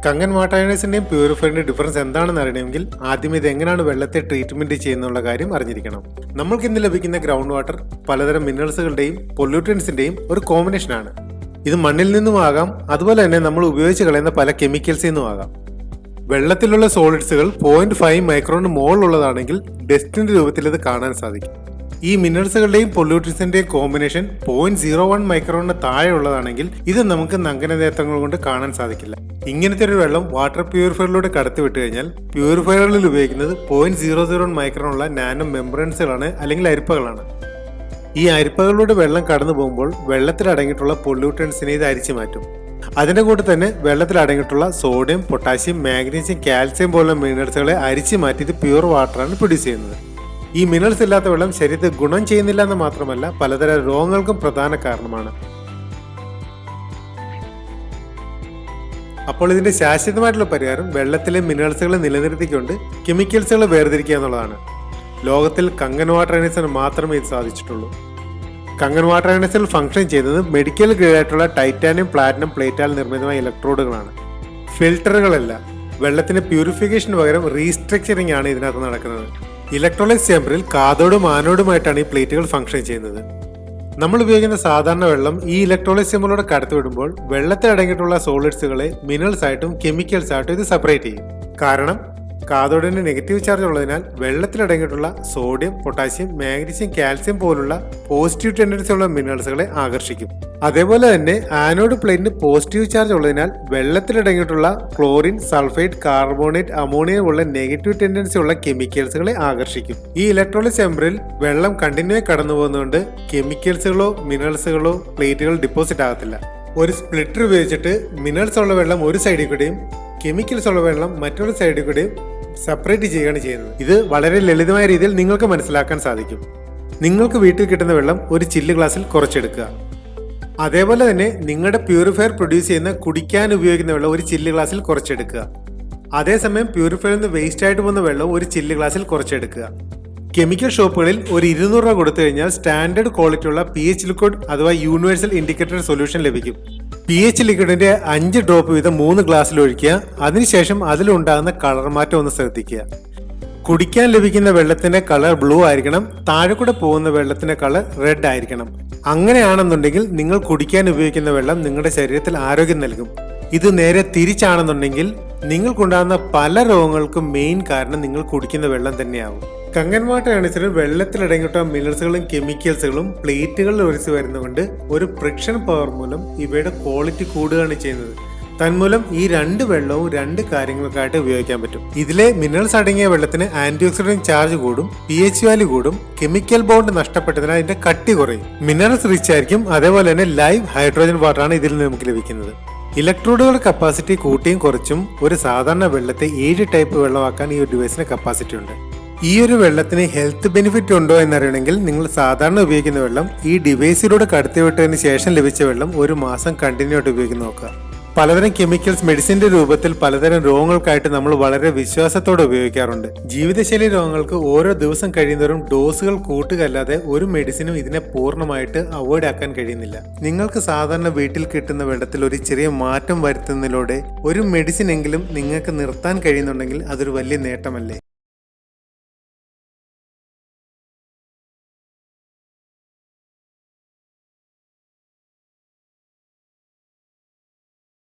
കങ്ങൻ water അയണൈസിന്റെയും പ്യൂരിഫയറിന്റെയും difference എന്താണെന്ന് അറിയണമെങ്കിൽ ആദ്യം ഇത് എങ്ങനെയാണ് വെള്ളത്തെ ട്രീറ്റ്മെന്റ് ചെയ്യുന്നുള്ള കാര്യം അറിഞ്ഞിരിക്കണം. നമ്മൾക്ക് ഇന്ന് ലഭിക്കുന്ന ഗ്രൗണ്ട് വാട്ടർ പലതരം മിനറൽസുകളുടെയും പൊല്യൂട്ടൻസിന്റെയും ഒരു കോമ്പിനേഷനാണ്. ഇത് മണ്ണിൽ നിന്നും ആകാം, അതുപോലെ തന്നെ നമ്മൾ ഉപയോഗിച്ച് കളയുന്ന പല കെമിക്കൽസിൽ നിന്നും ആകാം. വെള്ളത്തിലുള്ള സോളിഡ്സുകൾ 0.5 മൈക്രോണിന് മുകളിലുള്ളതാണെങ്കിൽ ഡസ്റ്റിന്റെ രൂപത്തിൽ ഇത് കാണാൻ സാധിക്കും. ഈ മിനറൽസുകളുടെയും പൊല്യൂട്ടൻസിന്റെയും കോമ്പിനേഷൻ 0.01 മൈക്രോണിന് താഴെയുള്ളതാണെങ്കിൽ ഇത് നമുക്ക് നഗ്നനേത്രങ്ങൾ കൊണ്ട് കാണാൻ സാധിക്കില്ല. ഇങ്ങനത്തെ ഒരു വെള്ളം വാട്ടർ പ്യൂരിഫയറിലൂടെ കടത്തിവിട്ട് കഴിഞ്ഞാൽ പ്യൂരിഫയറുകളിൽ ഉപയോഗിക്കുന്നത് 0.00 മൈക്രോണുള്ള നാനോ മെംബ്രൻസുകളാണ് അല്ലെങ്കിൽ അരിപ്പകളാണ്. ഈ അരിപ്പകളിലൂടെ വെള്ളം കടന്നു പോകുമ്പോൾ വെള്ളത്തിൽ അടങ്ങിയിട്ടുള്ള പൊല്യൂട്ടൻസിനെ ഇത് അരിച്ചു മാറ്റും. അതിന്റെ കൂടെ തന്നെ വെള്ളത്തിൽ അടങ്ങിയിട്ടുള്ള സോഡിയം, പൊട്ടാസ്യം, മാഗ്നീഷ്യം, കാൽസ്യം പോലുള്ള മിനറൽസുകളെ അരിച്ചു മാറ്റി ഇത് പ്യൂർ വാട്ടറാണ് പ്രൊഡ്യൂസ് ചെയ്യുന്നത്. ഈ മിനറൽസ് ഇല്ലാത്ത വെള്ളം ശരീരത്തിൽ ഗുണം ചെയ്യുന്നില്ല എന്ന് മാത്രമല്ല പലതരം രോഗങ്ങൾക്കും പ്രധാന കാരണമാണ്. അപ്പോൾ ഇതിന്റെ ശാശ്വതമായിട്ടുള്ള പരിഹാരം വെള്ളത്തിലെ മിനറൽസുകളെ നിലനിർത്തിക്കൊണ്ട് കെമിക്കൽസുകളെ വേർതിരിക്കുക എന്നുള്ളതാണ്. ലോകത്തിൽ കങ്ങൻ വാട്ടർ അയണൈസിന് മാത്രമേ ഇത് സാധിച്ചിട്ടുള്ളൂ. കങ്ങൻ വാട്ടർ അയണൈസിൽ ഫംഗ്ഷൻ ചെയ്യുന്നത് മെഡിക്കൽ ഗ്രേഡ് ആയിട്ടുള്ള ടൈറ്റാനിയം, പ്ലാറ്റിനം പ്ലേറ്റാൽ നിർമ്മിതമായ ഇലക്ട്രോഡുകളാണ്, ഫിൽട്ടറുകളല്ല. വെള്ളത്തിന്റെ പ്യൂരിഫിക്കേഷന് പകരം റീസ്ട്രക്ചറിംഗ് ആണ് ഇതിനകത്ത് നടക്കുന്നത്. ഇലക്ട്രോലൈസ് ചേമ്പറിൽ കാഥോഡും ആനോഡുമായിട്ടാണ് ഈ പ്ലേറ്റുകൾ ഫംഗ്ഷൻ ചെയ്യുന്നത്. നമ്മൾ ഉപയോഗിക്കുന്ന സാധാരണ വെള്ളം ഈ ഇലക്ട്രോലൈസ് ചേമ്പറിലൂടെ കടത്തിവിടുമ്പോൾ വെള്ളത്തിൽ അടങ്ങിയിട്ടുള്ള സോളിഡ്സുകളെ മിനറൽസ് ആയിട്ടും കെമിക്കൽസ് ആയിട്ടും ഇത് സെപ്പറേറ്റ് ചെയ്യും. കാരണം കാഥോഡിന് നെഗറ്റീവ് ചാർജ് ഉള്ളതിനാൽ വെള്ളത്തിൽ അടങ്ങിയിട്ടുള്ള സോഡിയം, പൊട്ടാസ്യം, മാഗ്നീഷ്യം, കാൽസ്യം പോലുള്ള പോസിറ്റീവ് ടെൻഡൻസി ഉള്ള മിനറൽസുകളെ ആകർഷിക്കും. അതേപോലെ തന്നെ ആനോഡ് പ്ലേറ്റിന് പോസിറ്റീവ് ചാർജ് ഉള്ളതിനാൽ വെള്ളത്തിൽ അടങ്ങിയിട്ടുള്ള ക്ലോറിൻ, സൾഫേറ്റ്, കാർബോണേറ്റ്, അമോണിയ ഉള്ള നെഗറ്റീവ് ടെൻഡൻസി ഉള്ള കെമിക്കൽസുകളെ ആകർഷിക്കും. ഈ ഇലക്ട്രോലൈസ് ചേമ്പറിൽ വെള്ളം കണ്ടിന്യൂ കടന്നു പോകുന്നതുകൊണ്ട് കെമിക്കൽസുകളോ മിനറൽസുകളോ പ്ലേറ്റുകൾ ഡിപ്പോസിറ്റ് ആകത്തില്ല. ഒരു സ്പ്ലിറ്റർ ഉപയോഗിച്ചിട്ട് മിനറൽസ് ഉള്ള വെള്ളം ഒരു സൈഡിൽ കൂടെയും കെമിക്കൽസ് ഉള്ള വെള്ളം മറ്റൊരു സൈഡിൽ കൂടെയും സെപ്പറേറ്റ് ചെയ്യുകയാണ് ചെയ്യുന്നത്. ഇത് വളരെ ലളിതമായ രീതിയിൽ നിങ്ങൾക്ക് മനസ്സിലാക്കാൻ സാധിക്കും. നിങ്ങൾക്ക് വീട്ടിൽ കിട്ടുന്ന വെള്ളം ഒരു ചില്ല് ഗ്ലാസ്സിൽ കുറച്ചെടുക്കുക. അതേപോലെ തന്നെ നിങ്ങളുടെ പ്യൂരിഫയർ പ്രൊഡ്യൂസ് ചെയ്യുന്ന കുടിക്കാൻ ഉപയോഗിക്കുന്ന വെള്ളം ഒരു ചില്ല് ഗ്ലാസ്സിൽ കുറച്ചെടുക്കുക. അതേസമയം പ്യൂരിഫയറിൽ നിന്ന് വേസ്റ്റ് ആയിട്ട് പോകുന്ന വെള്ളം ഒരു ചില്ല് ഗ്ലാസ്സിൽ കുറച്ചെടുക്കുക. കെമിക്കൽ ഷോപ്പുകളിൽ ഒരു 200 രൂപ കൊടുത്തു കഴിഞ്ഞാൽ സ്റ്റാൻഡേർഡ് ക്വാളിറ്റി ഉള്ള pH ലിക്വിഡ് അഥവാ യൂണിവേഴ്സൽ ഇൻഡിക്കേറ്റർ സൊല്യൂഷൻ ലഭിക്കും. pH ലിക്വിഡിന്റെ 5 ഡ്രോപ്പ് വീതം 3 ഗ്ലാസ്സിൽ ഒഴിക്കുക. അതിനുശേഷം അതിലുണ്ടാകുന്ന കളർ മാറ്റം ഒന്ന് ശ്രദ്ധിക്കുക. കുടിക്കാൻ ലഭിക്കുന്ന വെള്ളത്തിന്റെ കളർ ബ്ലൂ ആയിരിക്കണം, താഴെ കൂടെ പോകുന്ന വെള്ളത്തിന്റെ കളർ റെഡ് ആയിരിക്കണം. അങ്ങനെയാണെന്നുണ്ടെങ്കിൽ നിങ്ങൾ കുടിക്കാൻ ഉപയോഗിക്കുന്ന വെള്ളം നിങ്ങളുടെ ശരീരത്തിൽ ആരോഗ്യം നൽകും. ഇത് നേരെ തിരിച്ചാണെന്നുണ്ടെങ്കിൽ നിങ്ങൾക്കുണ്ടാകുന്ന പല രോഗങ്ങൾക്കും മെയിൻ കാരണം നിങ്ങൾ കുടിക്കുന്ന വെള്ളം തന്നെയാവും. കങ്ങൻ വാട്ടർ അയണൈസിൽ വെള്ളത്തിൽ അടങ്ങിയിട്ടുള്ള മിനറൽസുകളും കെമിക്കൽസുകളും പ്ലേറ്റുകളിൽ ഒഴിച്ചു വരുന്നതുകൊണ്ട് ഒരു ഫ്രിക്ഷൻ പവർ മൂലം ഇവയുടെ ക്വാളിറ്റി കൂടുകയാണ് ചെയ്യുന്നത്. തന്മൂലം ഈ രണ്ട് വെള്ളവും രണ്ട് കാര്യങ്ങൾക്കായിട്ട് ഉപയോഗിക്കാൻ പറ്റും. ഇതിലെ മിനറൽസ് അടങ്ങിയ വെള്ളത്തിന് ആന്റി ഓക്സിഡന്റ് ചാർജ് കൂടും, pH വാല്യൂ കൂടും, കെമിക്കൽ ബോണ്ട് നഷ്ടപ്പെട്ടതിനാൽ അതിന്റെ കട്ടി കുറയും, മിനറൽസ് റിച്ച് ആയിരിക്കും. അതേപോലെ തന്നെ ലൈവ് ഹൈഡ്രോജൻ വാട്ടറാണ് ഇതിൽ നിന്ന് നമുക്ക് ലഭിക്കുന്നത്. ഇലക്ട്രോഡുകളുടെ കപ്പാസിറ്റി കൂട്ടിയും കുറച്ചും ഒരു സാധാരണ വെള്ളത്തെ 7 ടൈപ്പ് വെള്ളമാക്കാൻ ഈ ഒരു ഡിവൈസിന് കപ്പാസിറ്റി ഉണ്ട്. ഈ ഒരു വെള്ളത്തിന് ഹെൽത്ത് ബെനിഫിറ്റ് ഉണ്ടോ എന്നറിയണമെങ്കിൽ നിങ്ങൾ സാധാരണ ഉപയോഗിക്കുന്ന വെള്ളം ഈ ഡിവൈസിലൂടെ കടത്തിവിട്ടതിന് ശേഷം ലഭിച്ച വെള്ളം ഒരു മാസം കണ്ടിന്യൂ ആയിട്ട് ഉപയോഗിക്കുന്ന നോക്കുക. പലതരം കെമിക്കൽസ് മെഡിസിന്റെ രൂപത്തിൽ പലതരം രോഗങ്ങൾക്കായിട്ട് നമ്മൾ വളരെ വിശ്വാസത്തോടെ ഉപയോഗിക്കാറുണ്ട്. ജീവിതശൈലി രോഗങ്ങൾക്ക് ഓരോ ദിവസം കഴിയുന്നവരും ഡോസുകൾ കൂട്ടുകയല്ലാതെ ഒരു മെഡിസിനും ഇതിനെ പൂർണ്ണമായിട്ട് അവോയ്ഡ് ആക്കാൻ കഴിയുന്നില്ല. നിങ്ങൾക്ക് സാധാരണ വീട്ടിൽ കിട്ടുന്ന വെള്ളത്തിൽ ഒരു ചെറിയ മാറ്റം വരുത്തുന്നതിലൂടെ ഒരു മെഡിസിൻ എങ്കിലും നിങ്ങൾക്ക് നിർത്താൻ കഴിയുന്നുണ്ടെങ്കിൽ അതൊരു വലിയ നേട്ടമല്ലേ.